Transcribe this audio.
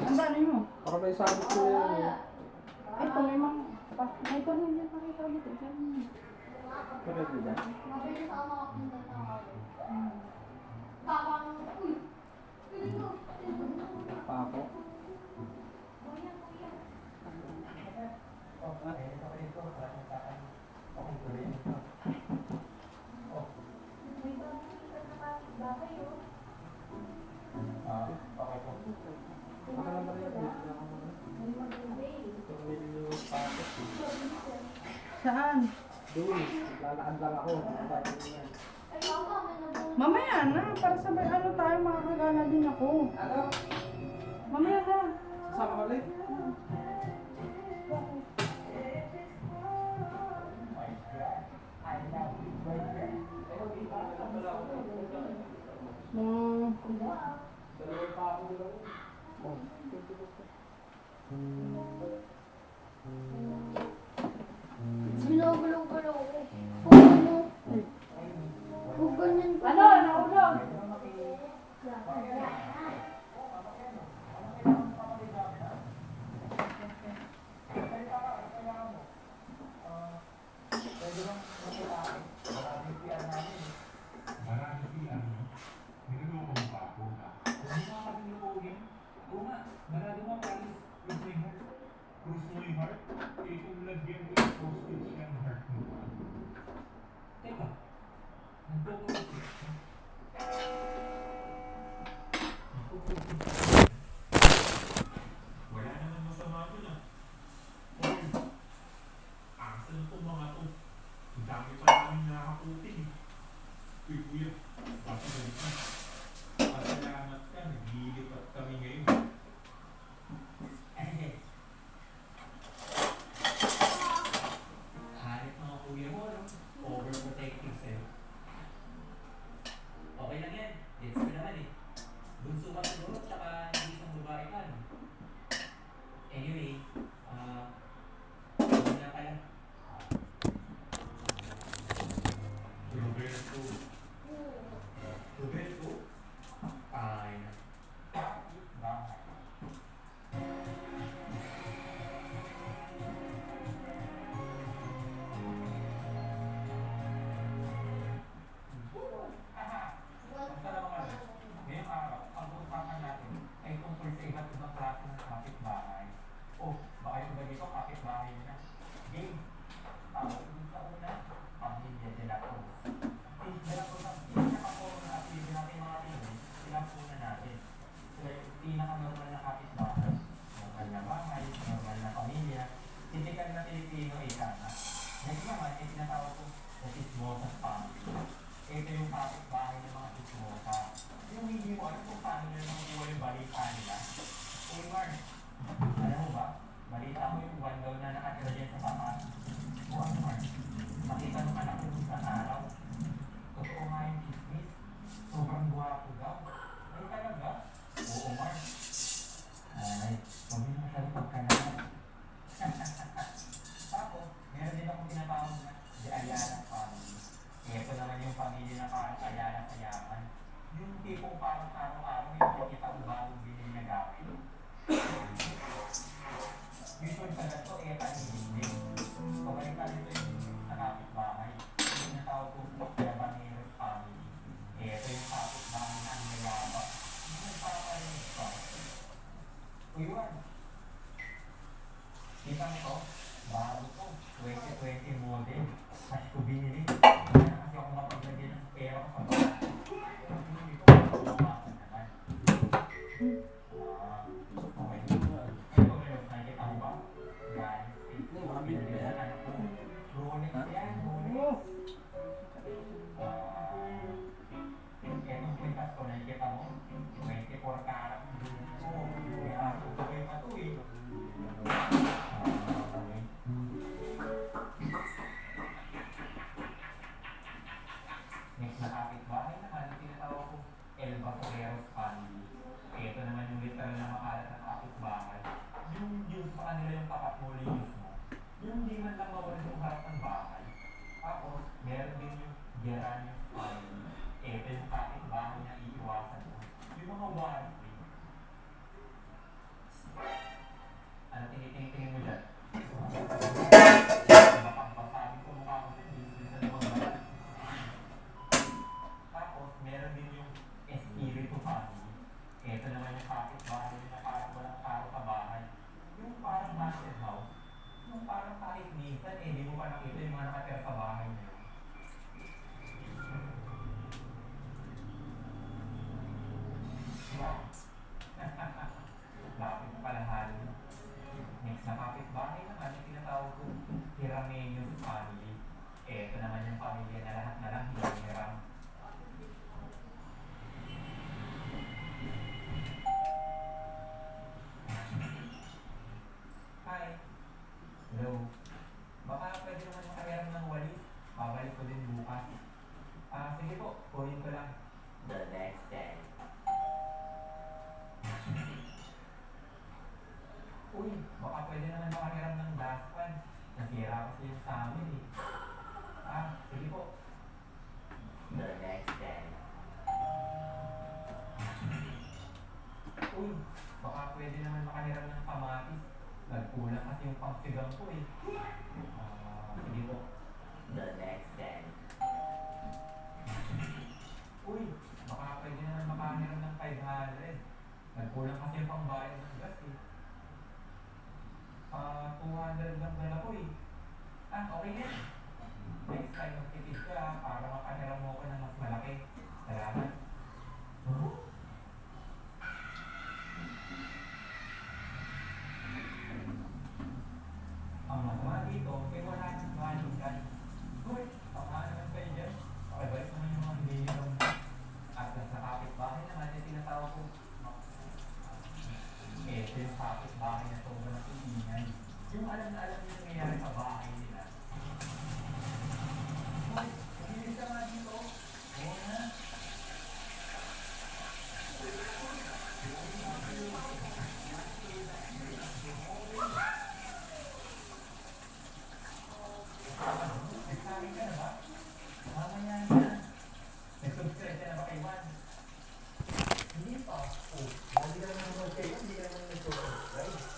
Ang dami mo? Para may sabit ko yan. Ito may mga... Ito hindi pakita dito. Pwede ba? Pako. Saan? Doon. Lalakad lang ako. Mamaya na. Para sabay ano tayo, makakagana din ako. Ano? Mamaya na. Sasama ka ulit? Binugulong-gulong ko. Kung ganyan ko. Ano? Naulog? Wala naman masama doon ah. Asan po mga to? Ang dami pa namin nakakaputin eh. Uy kuya, baka galit na. Pasalamat ka, naglilipat kami ngayon. Hanip mga kuya mo, no? Overprotecting sa'yo. Okay lang yan. It's ko naman eh. Bunso ka siguro, tsaka hindi isang babae ka, no? Anyway, ano na pala? Roberto. Roberto? Ay na. Ngayong araw, ang usapan natin ay tungkol sa iba't ibang klase ng kapitbahay. O, baka yung iba dito kapitbahay na. Game. Dun sa una, pamilya de la Cruz. Since de la Cruz ang pinaka-core na activity natin mga Pinoy, sila ang una natin. Sila yung pinaka-normal na kapitbahay. Normal na bahay, normal na pamilya. Typical na Pilipino ika na. Next naman, ay tinatawag ko na chismosa family. Ito yung kapitbahay ng mga chismosa. Yung hindi mo alam kung paano nila nakukuha yung balita nila. Uy, Mark, alam mo ba? Balita ko yung one daw na nakatira dyan sa papas. O ano, Mark? Makita nung anak ko sa araw. Totoo nga yung chismis. Sobrang guwapo daw. Ay, talaga? Oo, Mark. Ay, huwag mo masyado pagkanaman. Tapos, meron din akong tinatawag na The Ayala Family. Ito naman yung pamilya na parang Ayala Kayaman. Yung tipong parang araw-araw yung makikita ang bagong binili na gamit. Usually sa ganito, kanilin. Pabalik tayo ito yung sa kapitbahay. Yung tinatawag ko, Yabaneros Family. Ito yung kapitbahay na ang mayabak. Hindi nagpaparinig pa. Uy, Juan. Kita mo to? Bago to. 2020 model. Kasi ko binili. Kaya kasi ako mapaglagyan ng pera ko sa bata. Pero binili ko, mapapakan naman. Okay. Ito ngayon, nakikita mo ba? Yan. Binili na anak ko. Rolex yan, Rolex. Etong kwintas ko, nakikita mo? 24 karat. Oo. Kaya tutuloy pa to eh. Next na kapitbahay naman, tinatawag ko El Basoreros Family. Ito naman yung literal na makalat na kapitbahay. Yung sa kanila yung pakatmulinis mo. Yung hindi man lang mawala yung harap ng bahay. Tapos, meron din yung Geranius Family. Ito yung kapitbahay na iiwasan mo. Yung mga warranty. Ano tinitingin mo dyan? Baka pasabi ko mukha ko dito sa limang balat. Tapos, meron din yung Espiritu Family. Ito naman yung kapitbahay na parang walang karo sa bahay. Yung parang massive house. Yung parang kahit minsan, di mo pa nakita yung mga nakatira sa bahay na yun. Wow. Lapit pala halo. Next na kapitbahay naman, yung tinatawag ko, Hiramenyos Family. Ito naman yung pamilya na lahat na lang hiram. Hi. Hello. Baka pwede naman makahiram ng walis. Babalik ko din bukas. Sige po, kunin ko lang. The next day. Uy, baka pwede naman makahiram ng dustpan. Nasira kasi yung sa amin eh. Sige po. The next day. Uy, baka pwede naman makahiram ng kamatis. Nagkulang kasi yung pangsigang ko eh. Sige po. The next day. Uy, baka pwede naman makahiram ng 500. Nagkulang kasi yung pangbayad ng gas eh. 200 lang dala ko eh. Okay yan. Next time magtipid ka para makahiram mo ko ng mas malaki. Salamat. Ang masama dito, wala nang value ka. Uy, baka naman kayo dyan. Pakibalik naman yung mga hindi nyo. At sa kapitbahay naman, yung tinatawag ko. Ito yung kapitbahay na sobrang ingay. Yung alam na alam yung nangyayari sa bahay nila.